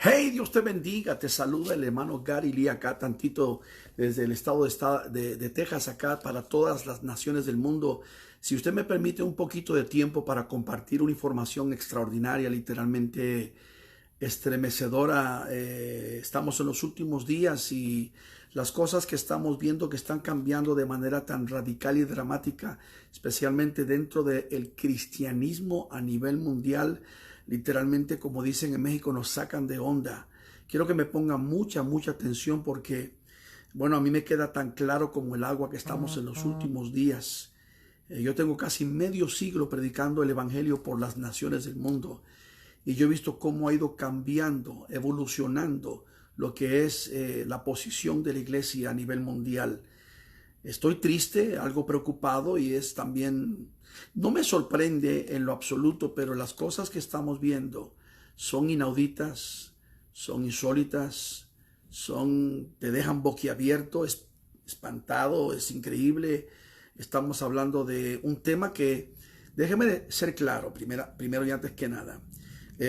Hey, Dios te bendiga, te saluda el hermano Gary Lee acá tantito desde el estado de Texas acá para todas las naciones del mundo. Si usted me permite un poquito de tiempo para compartir una información extraordinaria, literalmente estremecedora. Estamos en los últimos días y las cosas que estamos viendo que están cambiando de manera tan radical y dramática, especialmente dentro del cristianismo a nivel mundial, literalmente, como dicen en México, nos sacan de onda. Quiero que me ponga mucha atención porque, bueno, a mí me queda tan claro como el agua que estamos en los últimos días. Yo tengo casi medio siglo predicando el evangelio por las naciones del mundo. Y yo he visto cómo ha ido cambiando, evolucionando lo que es la posición de la iglesia a nivel mundial. Estoy triste, algo preocupado y es también, no me sorprende en lo absoluto, pero las cosas que estamos viendo son inauditas, son insólitas, te dejan boquiabierto, espantado, es increíble. Estamos hablando de un tema que, déjeme ser claro, primero y antes que nada.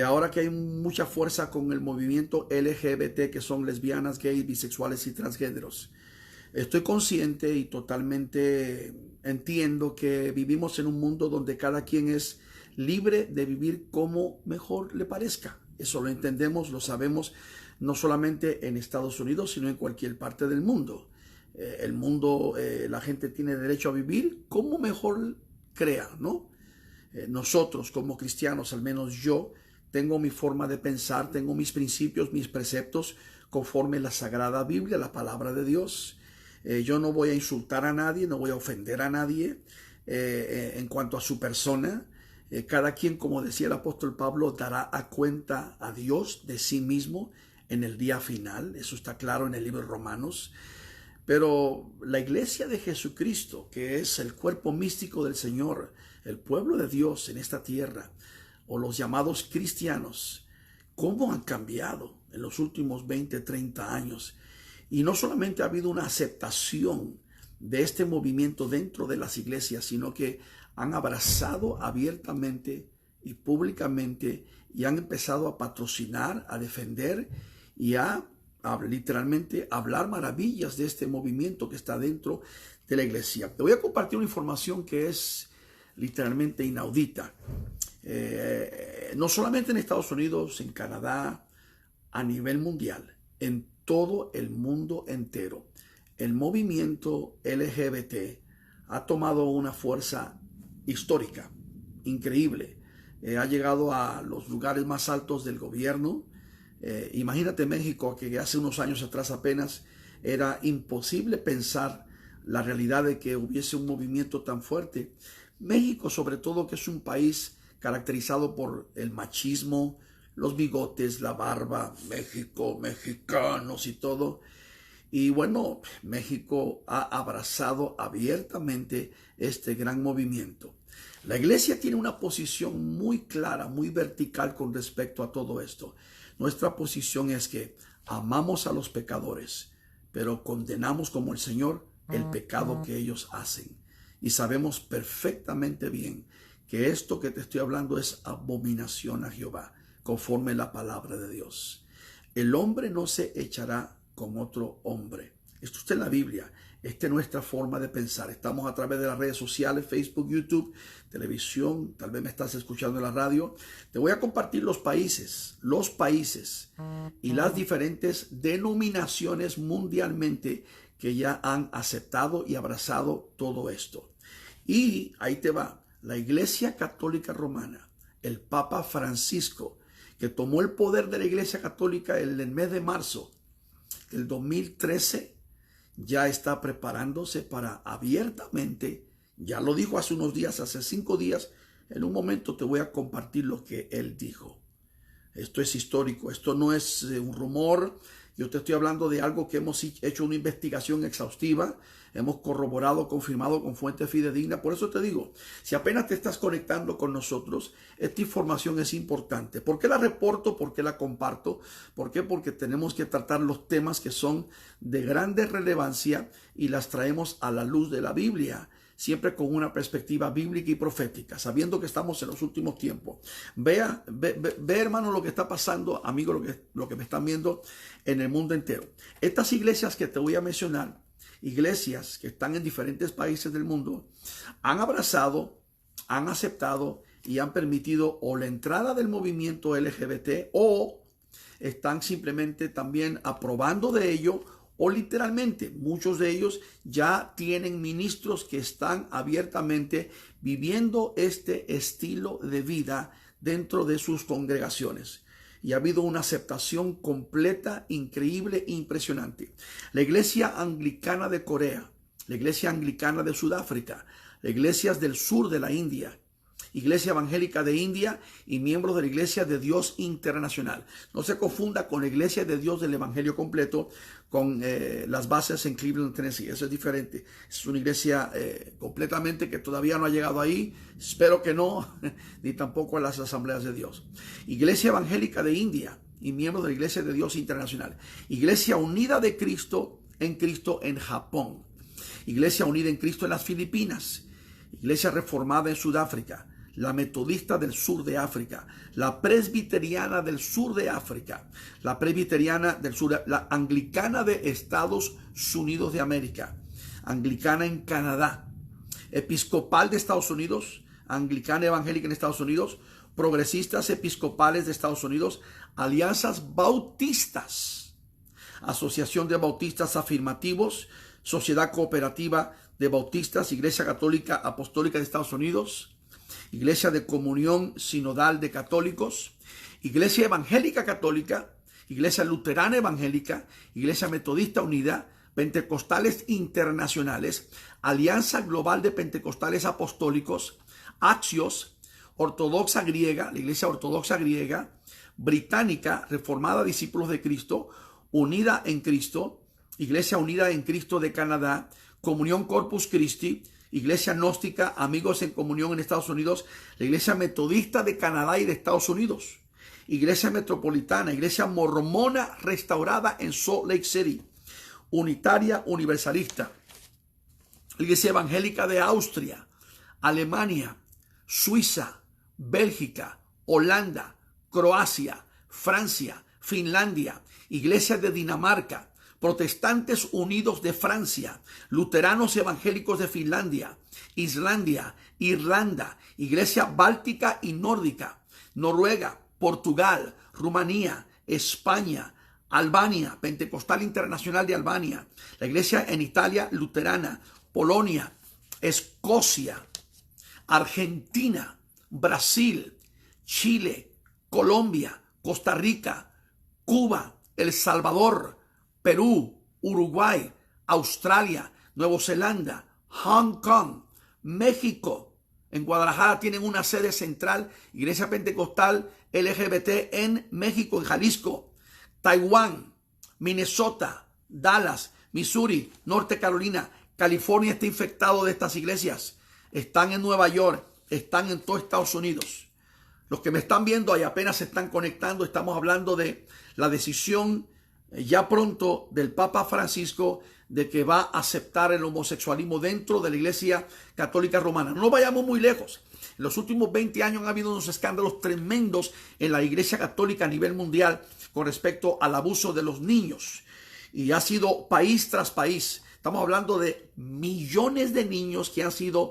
Ahora que hay mucha fuerza con el movimiento LGBT, que son lesbianas, gays, bisexuales y transgéneros, estoy consciente y totalmente entiendo que vivimos en un mundo donde cada quien es libre de vivir como mejor le parezca. Eso lo entendemos, lo sabemos, no solamente en Estados Unidos, sino en cualquier parte del mundo. La gente tiene derecho a vivir como mejor crea, ¿no? Nosotros como cristianos, al menos yo, tengo mi forma de pensar, tengo mis principios, mis preceptos, conforme la Sagrada Biblia, la palabra de Dios. Yo no voy a insultar a nadie, no voy a ofender a nadie en cuanto a su persona. Cada quien, como decía el apóstol Pablo, dará a cuenta a Dios de sí mismo en el día final. Eso está claro en el libro de Romanos. Pero la iglesia de Jesucristo, que es el cuerpo místico del Señor, el pueblo de Dios en esta tierra, o los llamados cristianos, cómo han cambiado en los últimos 20, 30 años. Y no solamente ha habido una aceptación de este movimiento dentro de las iglesias, sino que han abrazado abiertamente y públicamente y han empezado a patrocinar, a defender y a literalmente hablar maravillas de este movimiento que está dentro de la iglesia. Te voy a compartir una información que es literalmente inaudita. No solamente en Estados Unidos, en Canadá, a nivel mundial, en todo el mundo entero, el movimiento LGBT ha tomado una fuerza histórica, increíble. Ha llegado a los lugares más altos del gobierno. Imagínate México, que hace unos años atrás apenas era imposible pensar la realidad de que hubiese un movimiento tan fuerte. México, sobre todo, que es un país caracterizado por el machismo, los bigotes, la barba, México, mexicanos y todo. Y bueno, México ha abrazado abiertamente este gran movimiento. La iglesia tiene una posición muy clara, muy vertical con respecto a todo esto. Nuestra posición es que amamos a los pecadores, pero condenamos como el Señor el pecado que ellos hacen. Y sabemos perfectamente bien que esto que te estoy hablando es abominación a Jehová, conforme la palabra de Dios. El hombre no se echará con otro hombre. Esto está en la Biblia. Esta es nuestra forma de pensar. Estamos a través de las redes sociales, Facebook, YouTube, televisión. Tal vez me estás escuchando en la radio. Te voy a compartir los países y las diferentes denominaciones mundialmente que ya han aceptado y abrazado todo esto. Y ahí te va. La Iglesia Católica Romana, el Papa Francisco, que tomó el poder de la Iglesia Católica en el mes de marzo del 2013, ya está preparándose para abiertamente, ya lo dijo hace unos días, hace 5 días, en un momento te voy a compartir lo que él dijo. Esto es histórico, esto no es un rumor. Yo te estoy hablando de algo que hemos hecho una investigación exhaustiva, hemos corroborado, confirmado con fuentes fidedignas. Por eso te digo, si apenas te estás conectando con nosotros, esta información es importante. ¿Por qué la reporto? ¿Por qué la comparto? ¿Por qué? Porque tenemos que tratar los temas que son de grande relevancia y las traemos a la luz de la Biblia. siempre con una perspectiva bíblica y profética, sabiendo que estamos en los últimos tiempos. Ve, hermano, lo que está pasando, amigo, lo que me están viendo en el mundo entero. Estas iglesias que te voy a mencionar, iglesias que están en diferentes países del mundo, han abrazado, han aceptado y han permitido o la entrada del movimiento LGBT, o están simplemente también aprobando de ello, o literalmente muchos de ellos ya tienen ministros que están abiertamente viviendo este estilo de vida dentro de sus congregaciones. Y ha habido una aceptación completa, increíble e impresionante. La iglesia anglicana de Corea, la iglesia anglicana de Sudáfrica, las iglesias del sur de la India, Iglesia Evangélica de India y miembros de la Iglesia de Dios Internacional. No se confunda con la Iglesia de Dios del Evangelio Completo, con las bases en Cleveland, Tennessee. Eso es diferente. Es una iglesia completamente que todavía no ha llegado ahí. Espero que no, ni tampoco a las asambleas de Dios. Iglesia Evangélica de India y miembros de la Iglesia de Dios Internacional. Iglesia Unida de Cristo en Japón. Iglesia Unida en Cristo en las Filipinas. Iglesia Reformada en Sudáfrica. La Metodista del sur de África, la Presbiteriana del sur de África, la Presbiteriana del sur, la Anglicana de Estados Unidos de América, Anglicana en Canadá, Episcopal de Estados Unidos, Anglicana Evangélica en Estados Unidos, Progresistas Episcopales de Estados Unidos, Alianzas Bautistas, Asociación de Bautistas Afirmativos, Sociedad Cooperativa de Bautistas, Iglesia Católica Apostólica de Estados Unidos, Iglesia de Comunión Sinodal de Católicos, Iglesia Evangélica Católica, Iglesia Luterana Evangélica, Iglesia Metodista Unida, Pentecostales Internacionales, Alianza Global de Pentecostales Apostólicos, Axios, Ortodoxa Griega, la Iglesia Ortodoxa Griega, Británica, Reformada Discípulos de Cristo, Unida en Cristo, Iglesia Unida en Cristo de Canadá, Comunión Corpus Christi, Iglesia Gnóstica, Amigos en Comunión en Estados Unidos, la Iglesia Metodista de Canadá y de Estados Unidos, Iglesia Metropolitana, Iglesia Mormona Restaurada en Salt Lake City, Unitaria Universalista, Iglesia Evangélica de Austria, Alemania, Suiza, Bélgica, Holanda, Croacia, Francia, Finlandia, Iglesia de Dinamarca, Protestantes Unidos de Francia, Luteranos Evangélicos de Finlandia, Islandia, Irlanda, Iglesia Báltica y Nórdica, Noruega, Portugal, Rumanía, España, Albania, Pentecostal Internacional de Albania, la Iglesia en Italia Luterana, Polonia, Escocia, Argentina, Brasil, Chile, Colombia, Costa Rica, Cuba, El Salvador, Perú, Uruguay, Australia, Nueva Zelanda, Hong Kong, México. En Guadalajara tienen una sede central, Iglesia Pentecostal LGBT en México, en Jalisco, Taiwán, Minnesota, Dallas, Missouri, Norte Carolina, California está infectado de estas iglesias. Están en Nueva York, están en todo Estados Unidos. Los que me están viendo ahí apenas se están conectando, estamos hablando de la decisión ya pronto del Papa Francisco de que va a aceptar el homosexualismo dentro de la Iglesia Católica Romana. No vayamos muy lejos. En los últimos 20 años han habido unos escándalos tremendos en la Iglesia Católica a nivel mundial con respecto al abuso de los niños. Y ha sido país tras país. Estamos hablando de millones de niños que han sido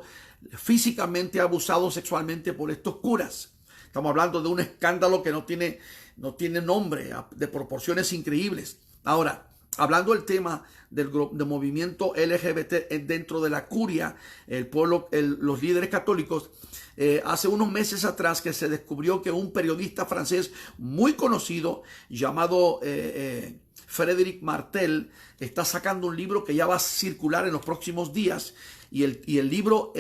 físicamente abusados sexualmente por estos curas. Estamos hablando de un escándalo que no tiene nombre, de proporciones increíbles. Ahora, hablando del tema del movimiento LGBT dentro de la curia, el pueblo, los líderes católicos, hace unos meses atrás que se descubrió que un periodista francés muy conocido llamado Frédéric Martel está sacando un libro que ya va a circular en los próximos días y el libro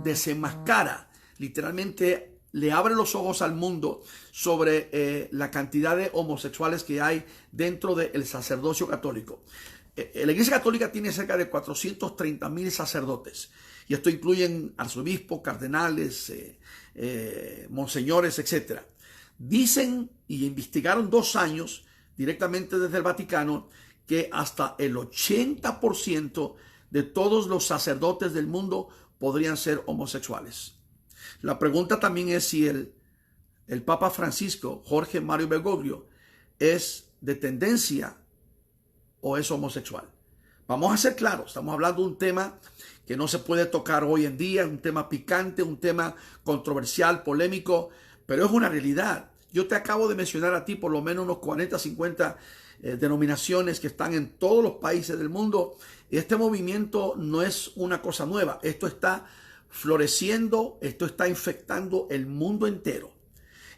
desenmascara, literalmente le abre los ojos al mundo sobre la cantidad de homosexuales que hay dentro del sacerdocio católico. La Iglesia Católica tiene cerca de 430,000 sacerdotes y esto incluye arzobispos, cardenales, monseñores, etc. Dicen y investigaron 2 años directamente desde el Vaticano que hasta el 80% de todos los sacerdotes del mundo podrían ser homosexuales. La pregunta también es si el Papa Francisco, Jorge Mario Bergoglio, es de tendencia o es homosexual. Vamos a ser claros, estamos hablando de un tema que no se puede tocar hoy en día, un tema picante, un tema controversial, polémico, pero es una realidad. Yo te acabo de mencionar a ti por lo menos unos 40, 50 denominaciones que están en todos los países del mundo. Este movimiento no es una cosa nueva, esto está floreciendo, esto está infectando el mundo entero.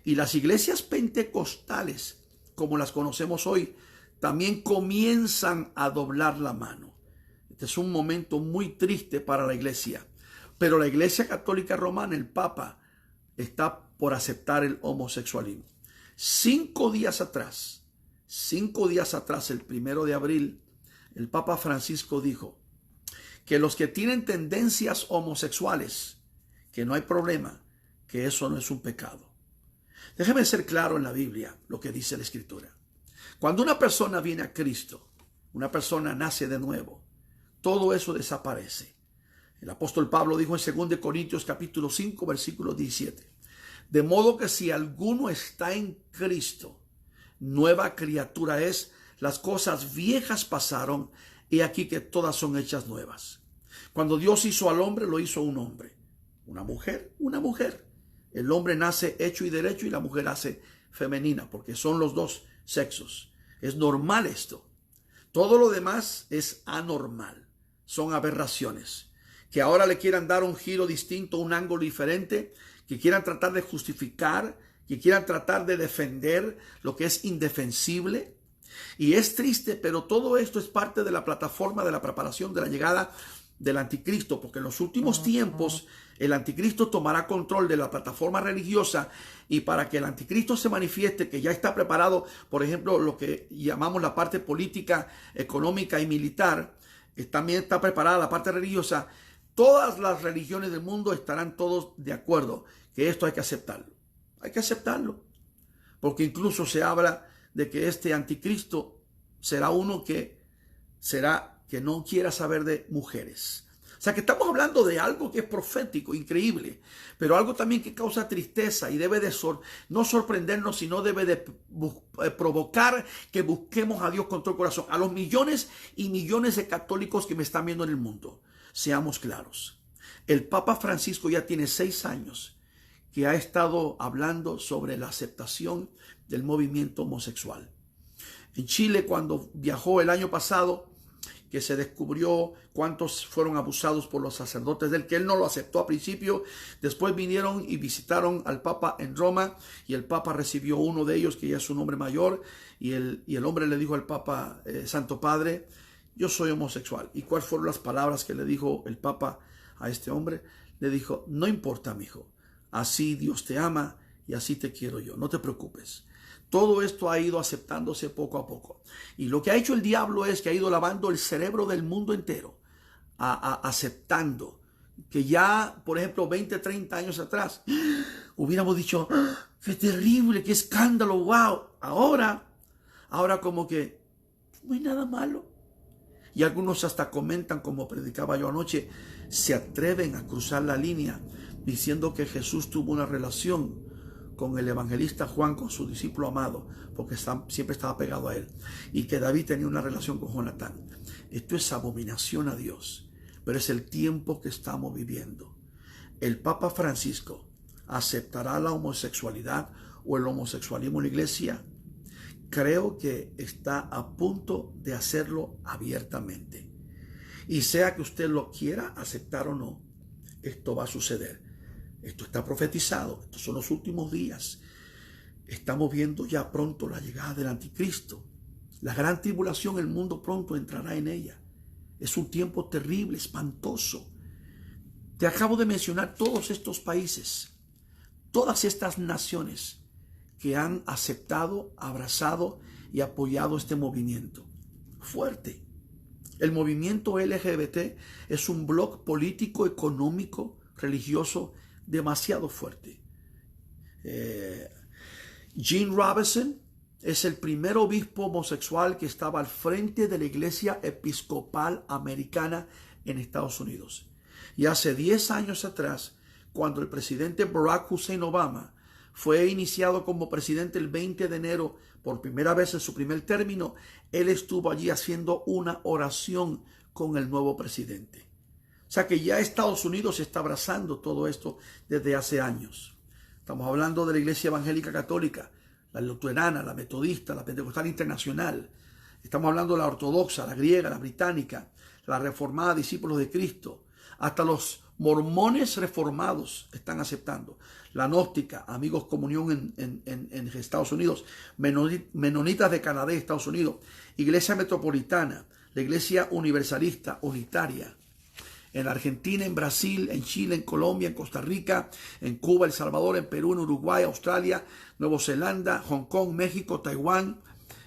Y las iglesias pentecostales, como las conocemos hoy, también comienzan a doblar la mano. Este es un momento muy triste para la iglesia. Pero la Iglesia Católica Romana, el Papa, está por aceptar el homosexualismo. 5 días atrás, el 1 de abril, el Papa Francisco dijo que los que tienen tendencias homosexuales, que no hay problema, que eso no es un pecado. Déjeme ser claro en la Biblia lo que dice la Escritura. Cuando una persona viene a Cristo, una persona nace de nuevo, todo eso desaparece. El apóstol Pablo dijo en 2 Corintios capítulo 5, versículo 17, de modo que si alguno está en Cristo, nueva criatura es, las cosas viejas pasaron, y aquí que todas son hechas nuevas. Cuando Dios hizo al hombre, lo hizo un hombre. Una mujer, una mujer. El hombre nace hecho y derecho y la mujer nace femenina, porque son los dos sexos. Es normal esto. Todo lo demás es anormal. Son aberraciones. Que ahora le quieran dar un giro distinto, un ángulo diferente, que quieran tratar de justificar, que quieran tratar de defender lo que es indefensible. Y es triste, pero todo esto es parte de la plataforma de la preparación de la llegada del anticristo, porque en los últimos tiempos el anticristo tomará control de la plataforma religiosa, y para que el anticristo se manifieste, que ya está preparado, por ejemplo, lo que llamamos la parte política, económica y militar, también está preparada la parte religiosa. Todas las religiones del mundo estarán todos de acuerdo que esto hay que aceptarlo. Hay que aceptarlo, porque incluso se habla de que este anticristo será uno que no quiera saber de mujeres. O sea que estamos hablando de algo que es profético, increíble, pero algo también que causa tristeza y debe de no sorprendernos, sino debe de provocar que busquemos a Dios con todo el corazón. A los millones y millones de católicos que me están viendo en el mundo, seamos claros. El Papa Francisco ya tiene 6 años que ha estado hablando sobre la aceptación del movimiento homosexual. En Chile, cuando viajó el año pasado, que se descubrió cuántos fueron abusados por los sacerdotes de él, que él no lo aceptó al principio. Después vinieron y visitaron al Papa en Roma, y el Papa recibió uno de ellos, que ya es un hombre mayor, y el hombre le dijo al Papa, Santo Padre, yo soy homosexual. ¿Y cuáles fueron las palabras que le dijo el Papa a este hombre? Le dijo, no importa, mijo, así Dios te ama y así te quiero yo, no te preocupes. Todo esto ha ido aceptándose poco a poco. Y lo que ha hecho el diablo es que ha ido lavando el cerebro del mundo entero, aceptando que ya, por ejemplo, 20, 30 años atrás, hubiéramos dicho, qué terrible, qué escándalo, wow. Ahora como que no hay nada malo. Y algunos hasta comentan, como predicaba yo anoche, se atreven a cruzar la línea diciendo que Jesús tuvo una relación con el evangelista Juan, con su discípulo amado, porque siempre estaba pegado a él, y que David tenía una relación con Jonatán. Esto es abominación a Dios, pero es el tiempo que estamos viviendo. El Papa Francisco aceptará la homosexualidad o el homosexualismo en la iglesia. Creo que está a punto de hacerlo abiertamente. Y sea que usted lo quiera aceptar o no, esto va a suceder. Esto está profetizado, estos son los últimos días. Estamos viendo ya pronto la llegada del anticristo. La gran tribulación, el mundo pronto entrará en ella. Es un tiempo terrible, espantoso. Te acabo de mencionar todos estos países, todas estas naciones que han aceptado, abrazado y apoyado este movimiento. Fuerte. El movimiento LGBT es un bloque político, económico, religioso demasiado fuerte. Gene Robinson es el primer obispo homosexual que estaba al frente de la Iglesia Episcopal Americana en Estados Unidos. Y hace 10 años atrás, cuando el presidente Barack Hussein Obama fue iniciado como presidente el 20 de enero, por primera vez en su primer término, él estuvo allí haciendo una oración con el nuevo presidente. O sea que ya Estados Unidos está abrazando todo esto desde hace años. Estamos hablando de la Iglesia Evangélica Católica, la luterana, la metodista, la pentecostal internacional. Estamos hablando de la ortodoxa, la griega, la británica, la reformada, discípulos de Cristo. Hasta los mormones reformados están aceptando. La gnóstica, amigos comunión en Estados Unidos, menonitas de Canadá, Estados Unidos, Iglesia Metropolitana, la Iglesia Universalista, unitaria. En Argentina, en Brasil, en Chile, en Colombia, en Costa Rica, en Cuba, El Salvador, en Perú, en Uruguay, Australia, Nueva Zelanda, Hong Kong, México, Taiwán.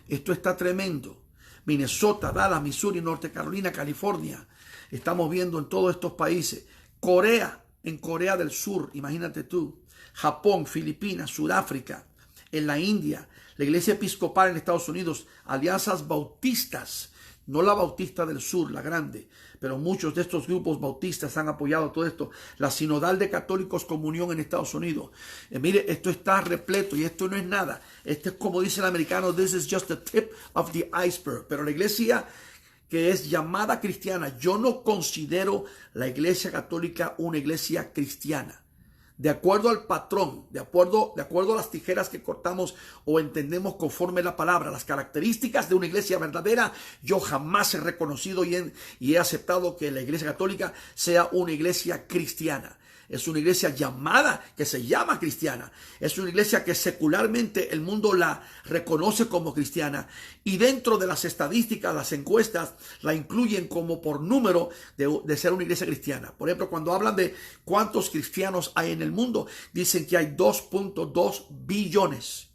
Esto está tremendo. Minnesota, Dallas, Missouri, Norte Carolina, California. Estamos viendo en todos estos países. Corea, en Corea del Sur, imagínate tú. Japón, Filipinas, Sudáfrica, en la India, la Iglesia Episcopal en Estados Unidos, alianzas bautistas, no la Bautista del Sur, la grande, pero muchos de estos grupos bautistas han apoyado todo esto. La Sinodal de Católicos Comunión en Estados Unidos. Mire, esto está repleto y esto no es nada. Esto es como dice el americano, this is just the tip of the iceberg. Pero la iglesia que es llamada cristiana, yo no considero la Iglesia Católica una iglesia cristiana. De acuerdo al patrón, de acuerdo a las tijeras que cortamos o entendemos conforme la palabra, las características de una iglesia verdadera, yo jamás he reconocido y he aceptado que la Iglesia Católica sea una iglesia cristiana. Es una iglesia llamada, que se llama cristiana. Es una iglesia que secularmente el mundo la reconoce como cristiana. Y dentro de las estadísticas, las encuestas, la incluyen como por número de ser una iglesia cristiana. Por ejemplo, cuando hablan de cuántos cristianos hay en el mundo, dicen que hay 2.2 billones.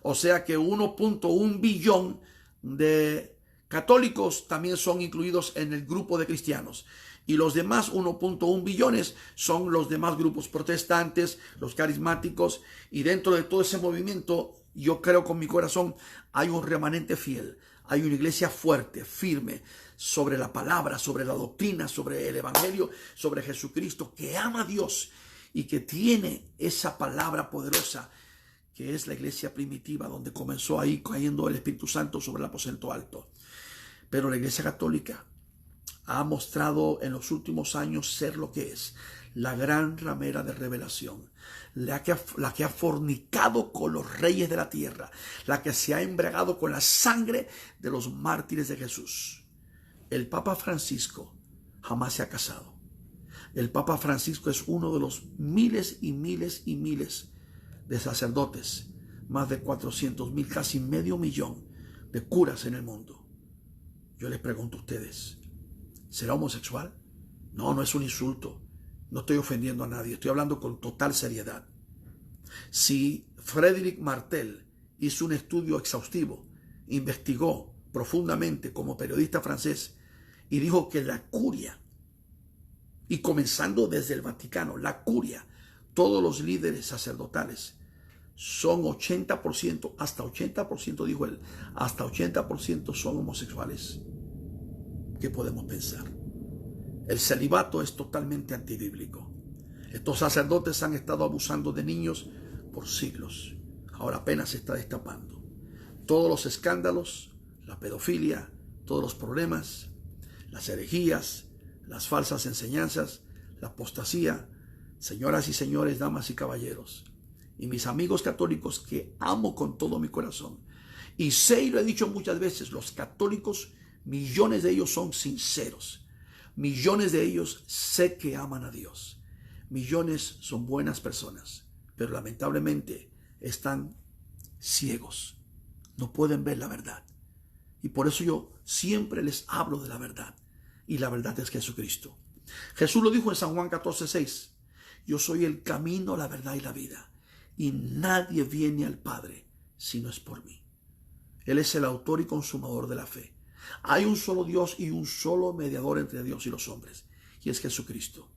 O sea que 1.1 billón de católicos también son incluidos en el grupo de cristianos. Y los demás 1.1 billones son los demás grupos protestantes, los carismáticos. Y dentro de todo ese movimiento, yo creo con mi corazón, hay un remanente fiel. Hay una iglesia fuerte, firme, sobre la palabra, sobre la doctrina, sobre el evangelio, sobre Jesucristo, que ama a Dios y que tiene esa palabra poderosa, que es la iglesia primitiva, donde comenzó ahí cayendo el Espíritu Santo sobre el aposento alto. Pero la iglesia católica ha mostrado en los últimos años ser lo que es, la gran ramera de revelación, la que ha fornicado con los reyes de la tierra, la que se ha embriagado con la sangre de los mártires de Jesús. El Papa Francisco jamás se ha casado. El Papa Francisco es uno de los miles y miles y miles de sacerdotes, más de 400,000, casi medio millón de curas en el mundo. Yo les pregunto a ustedes, ¿será homosexual? No, no es un insulto. No estoy ofendiendo a nadie. Estoy hablando con total seriedad. Si Frédéric Martel hizo un estudio exhaustivo, investigó profundamente como periodista francés y dijo que la curia, y comenzando desde el Vaticano, la curia, todos los líderes sacerdotales son 80%, hasta 80%, dijo él, hasta 80% son homosexuales. ¿Qué podemos pensar? El celibato es totalmente antibíblico. Estos sacerdotes han estado abusando de niños por siglos. Ahora apenas se está destapando. Todos los escándalos, la pedofilia, todos los problemas, las herejías, las falsas enseñanzas, la apostasía. Señoras y señores, damas y caballeros, y mis amigos católicos que amo con todo mi corazón, y sé y lo he dicho muchas veces, los católicos, millones de ellos son sinceros. Millones de ellos sé que aman a Dios. Millones son buenas personas, pero lamentablemente están ciegos. No pueden ver la verdad. Y por eso yo siempre les hablo de la verdad. Y la verdad es Jesucristo. Jesús lo dijo en San Juan 14:6. Yo soy el camino, la verdad y la vida. Y nadie viene al Padre si no es por mí. Él es el autor y consumador de la fe. Hay un solo Dios y un solo mediador entre Dios y los hombres, y es Jesucristo.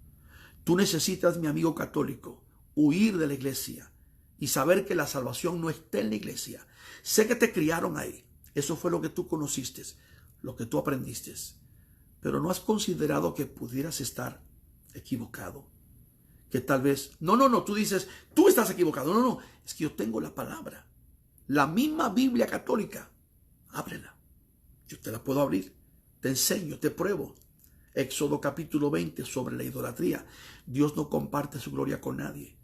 Tú necesitas, mi amigo católico, huir de la iglesia y saber que la salvación no está en la iglesia. Sé que te criaron ahí. Eso fue lo que tú conociste, lo que tú aprendiste. Pero ¿no has considerado que pudieras estar equivocado. Que tal vez, no, tú dices, tú estás equivocado. No, es que yo tengo la palabra. La misma Biblia católica. Ábrela. Yo te la puedo abrir. Te enseño, te pruebo. Éxodo capítulo 20 sobre la idolatría. Dios no comparte su gloria con nadie.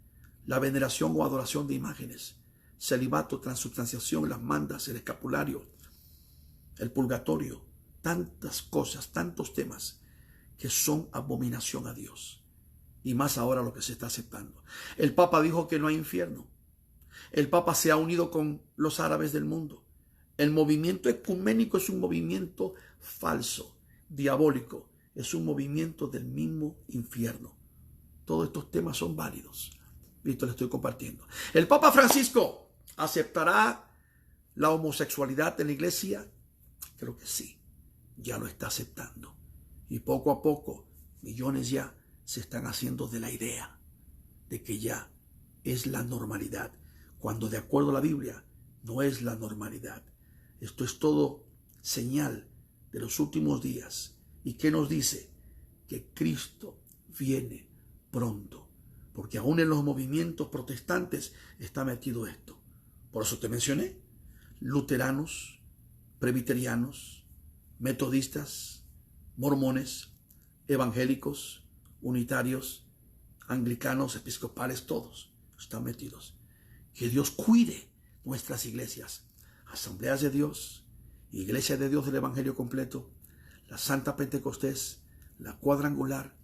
La veneración o adoración de imágenes. Celibato, transubstanciación, las mandas, el escapulario, el purgatorio. Tantas cosas, tantos temas que son abominación a Dios. Y más ahora lo que se está aceptando. El Papa dijo que no hay infierno. El Papa se ha unido con los árabes del mundo. El movimiento ecuménico es un movimiento falso, diabólico. Es un movimiento del mismo infierno. Todos estos temas son válidos. Y esto lo estoy compartiendo. El Papa Francisco aceptará la homosexualidad en la iglesia. Creo que sí. Ya lo está aceptando. Y poco a poco, millones ya se están haciendo de la idea de que ya es la normalidad, cuando de acuerdo a la Biblia no es la normalidad. Esto es todo señal de los últimos días. ¿Y qué nos dice? Que Cristo viene pronto, porque aún en los movimientos protestantes está metido esto. Por eso te mencioné, luteranos, presbiterianos, metodistas, mormones, evangélicos, unitarios, anglicanos, episcopales, todos están metidos. Que Dios cuide nuestras iglesias, Asambleas de Dios, Iglesia de Dios del Evangelio completo, la Santa Pentecostés, la Cuadrangular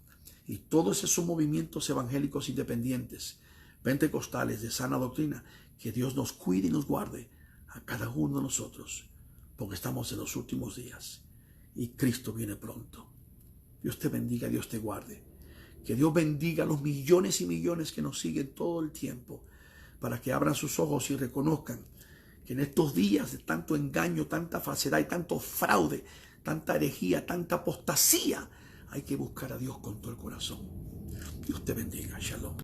y todos esos movimientos evangélicos independientes, pentecostales de sana doctrina. Que Dios nos cuide y nos guarde a cada uno de nosotros, porque estamos en los últimos días y Cristo viene pronto. Dios te bendiga, Dios te guarde. Que Dios bendiga a los millones y millones que nos siguen todo el tiempo, para que abran sus ojos y reconozcan que en estos días de tanto engaño, tanta falsedad y tanto fraude, tanta herejía, tanta apostasía, hay que buscar a Dios con todo el corazón. Dios te bendiga. Shalom.